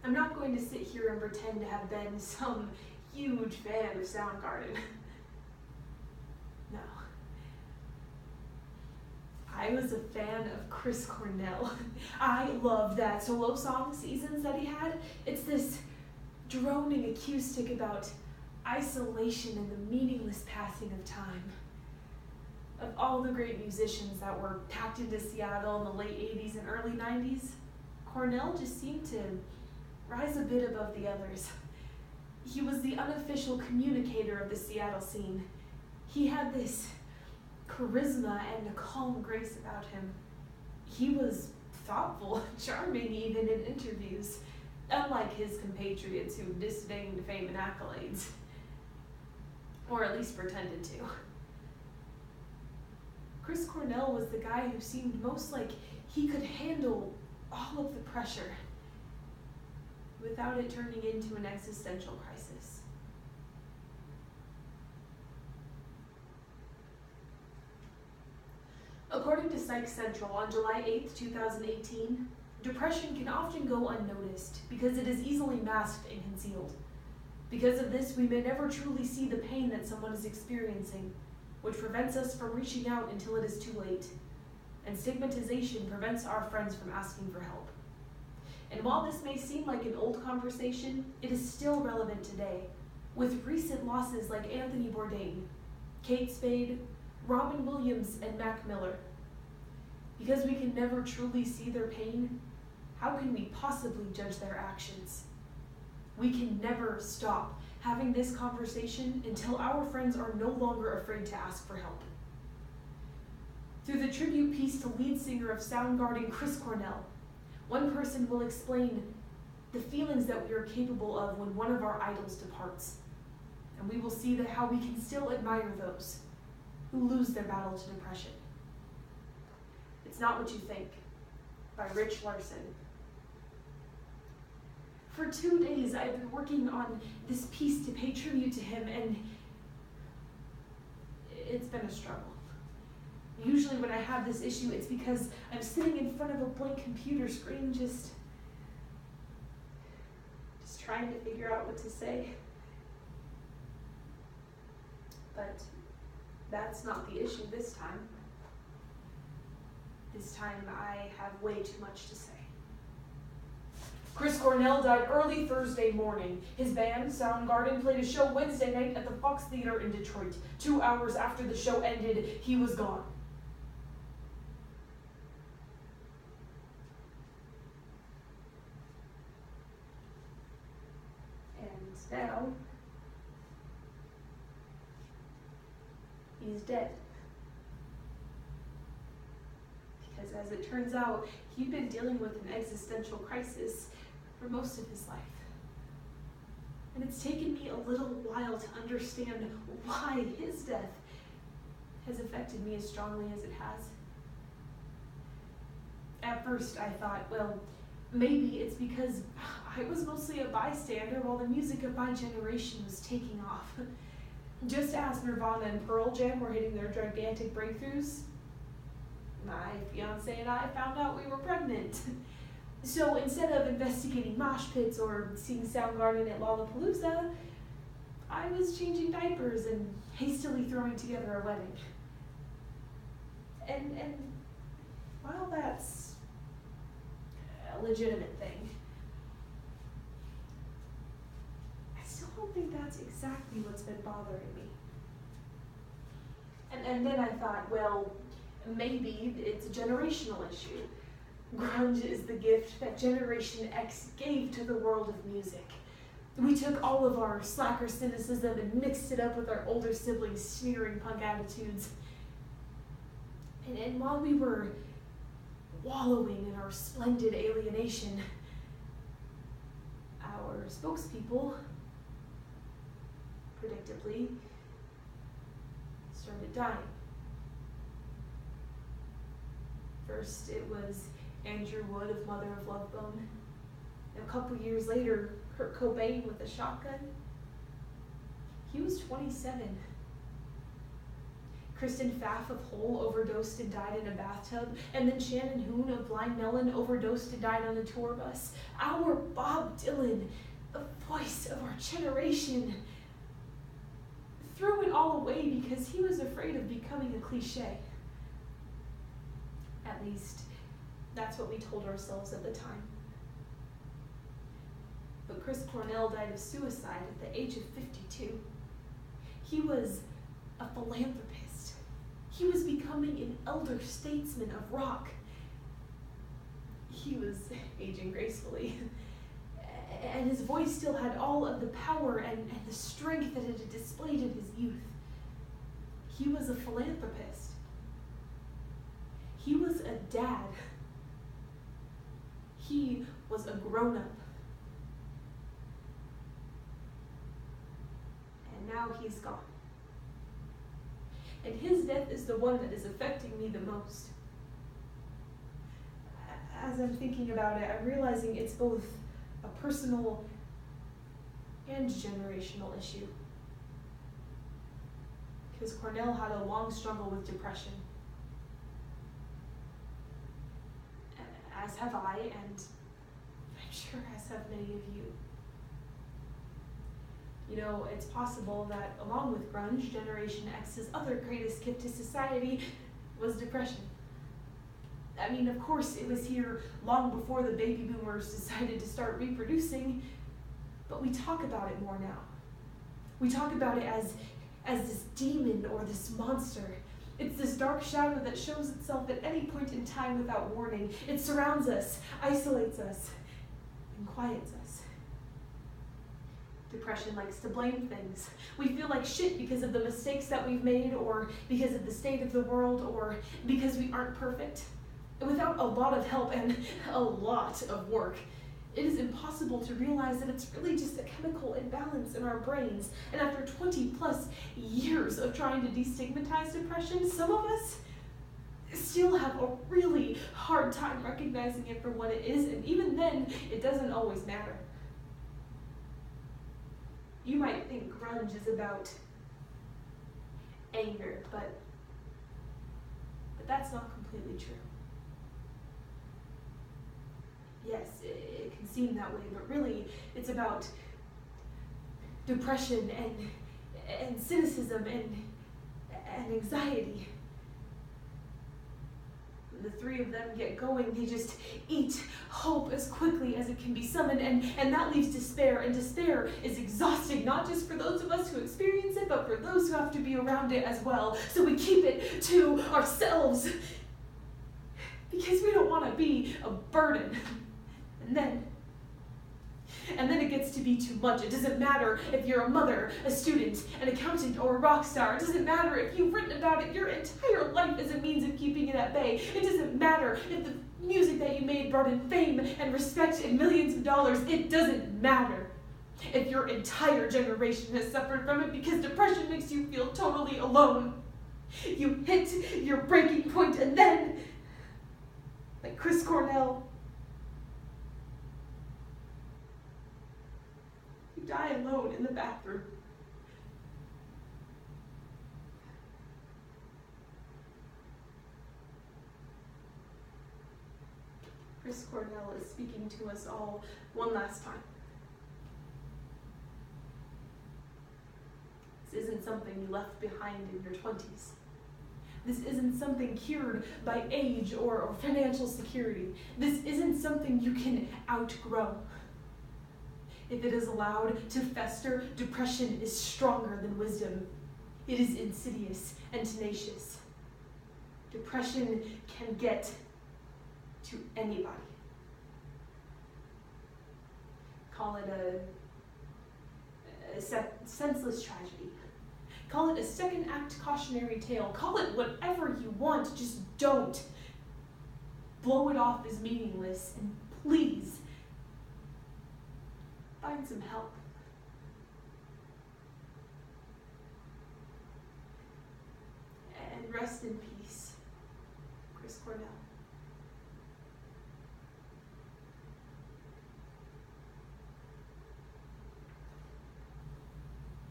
I'm not going to sit here and pretend to have been some huge fan of Soundgarden. No. I was a fan of Chris Cornell. I loved that solo song Seasons that he had. It's this droning acoustic about isolation and the meaningless passing of time. Of all the great musicians that were packed into Seattle in the late 80s and early 90s, Cornell just seemed to rise a bit above the others. He was the unofficial communicator of the Seattle scene. He had this charisma and a calm grace about him. He was thoughtful, charming even in interviews, unlike his compatriots who disdained fame and accolades. Or at least pretended to. Chris Cornell was the guy who seemed most like he could handle all of the pressure without it turning into an existential crisis. According to Psych Central on July 8, 2018, depression can often go unnoticed because it is easily masked and concealed. Because of this, we may never truly see the pain that someone is experiencing, which prevents us from reaching out until it is too late. And stigmatization prevents our friends from asking for help. And while this may seem like an old conversation, it is still relevant today, with recent losses like Anthony Bourdain, Kate Spade, Robin Williams, and Mac Miller. Because we can never truly see their pain, how can we possibly judge their actions? We can never stop having this conversation until our friends are no longer afraid to ask for help. Through the tribute piece to lead singer of Soundgarden, Chris Cornell, one person will explain the feelings that we are capable of when one of our idols departs. And we will see that how we can still admire those who lose their battle to depression. It's Not What You Think, by Rich Larson. For 2 days, I've been working on this piece to pay tribute to him, and it's been a struggle. Usually when I have this issue, it's because I'm sitting in front of a blank computer screen just trying to figure out what to say. But that's not the issue this time. This time I have way too much to say. Chris Cornell died early Thursday morning. His band, Soundgarden, played a show Wednesday night at the Fox Theater in Detroit. 2 hours after the show ended, he was gone. And now, he's dead. Because as it turns out, he'd been dealing with an existential crisis for most of his life. And it's taken me a little while to understand why his death has affected me as strongly as it has. At first I thought, well, maybe it's because I was mostly a bystander while the music of my generation was taking off. Just as Nirvana and Pearl Jam were hitting their gigantic breakthroughs, my fiance and I found out we were pregnant. So instead of investigating mosh pits or seeing Soundgarden at Lollapalooza, I was changing diapers and hastily throwing together a wedding. And while that's a legitimate thing, I still don't think that's exactly what's been bothering me. And then I thought, well, maybe it's a generational issue. Grunge is the gift that Generation X gave to the world of music. We took all of our slacker cynicism and mixed it up with our older siblings' sneering punk attitudes. And while we were wallowing in our splendid alienation, our spokespeople, predictably, started dying. First, it was Andrew Wood of Mother of Love Bone. And a couple years later, Kurt Cobain with a shotgun. He was 27. Kristen Pfaff of Hole overdosed and died in a bathtub, and then Shannon Hoon of Blind Melon overdosed and died on a tour bus. Our Bob Dylan, the voice of our generation, threw it all away because he was afraid of becoming a cliche. At least, that's what we told ourselves at the time. But Chris Cornell died of suicide at the age of 52. He was a philanthropist. He was becoming an elder statesman of rock. He was aging gracefully. And his voice still had all of the power and the strength that it had displayed in his youth. He was a philanthropist. He was a dad. He was a grown-up. And now he's gone. And his death is the one that is affecting me the most. As I'm thinking about it, I'm realizing it's both a personal and generational issue. Because Cornell had a long struggle with depression. As have I, and I'm sure as have many of you. You know, it's possible that along with grunge, Generation X's other greatest gift to society was depression. I mean, of course, it was here long before the baby boomers decided to start reproducing, but we talk about it more now. We talk about it as this demon or this monster. It's this dark shadow that shows itself at any point in time without warning. It surrounds us, isolates us, and quiets us. Depression likes to blame things. We feel like shit because of the mistakes that we've made, or because of the state of the world, or because we aren't perfect. Without a lot of help and a lot of work, it is impossible to realize that it's really just a chemical imbalance in our brains. And after 20 plus years of trying to destigmatize depression, some of us still have a really hard time recognizing it for what it is, and even then, it doesn't always matter. You might think grunge is about anger, but that's not completely true. Yes, it can seem that way, but really it's about depression and cynicism and anxiety. When the three of them get going, they just eat hope as quickly as it can be summoned, and that leaves despair, and despair is exhausting, not just for those of us who experience it, but for those who have to be around it as well. So we keep it to ourselves because we don't want to be a burden. And then it gets to be too much. It doesn't matter if you're a mother, a student, an accountant, or a rock star. It doesn't matter if you've written about it your entire life as a means of keeping it at bay. It doesn't matter if the music that you made brought in fame and respect and millions of dollars. It doesn't matter if your entire generation has suffered from it, because depression makes you feel totally alone. You hit your breaking point, and then, like Chris Cornell, die alone in the bathroom. Chris Cornell is speaking to us all one last time. This isn't something you left behind in your 20s. This isn't something cured by age or financial security. This isn't something you can outgrow. If it is allowed to fester, depression is stronger than wisdom. It is insidious and tenacious. Depression can get to anybody. Call it a senseless tragedy. Call it a second act cautionary tale. Call it whatever you want, just don't blow it off as meaningless, and please, find some help. And rest in peace, Chris Cornell.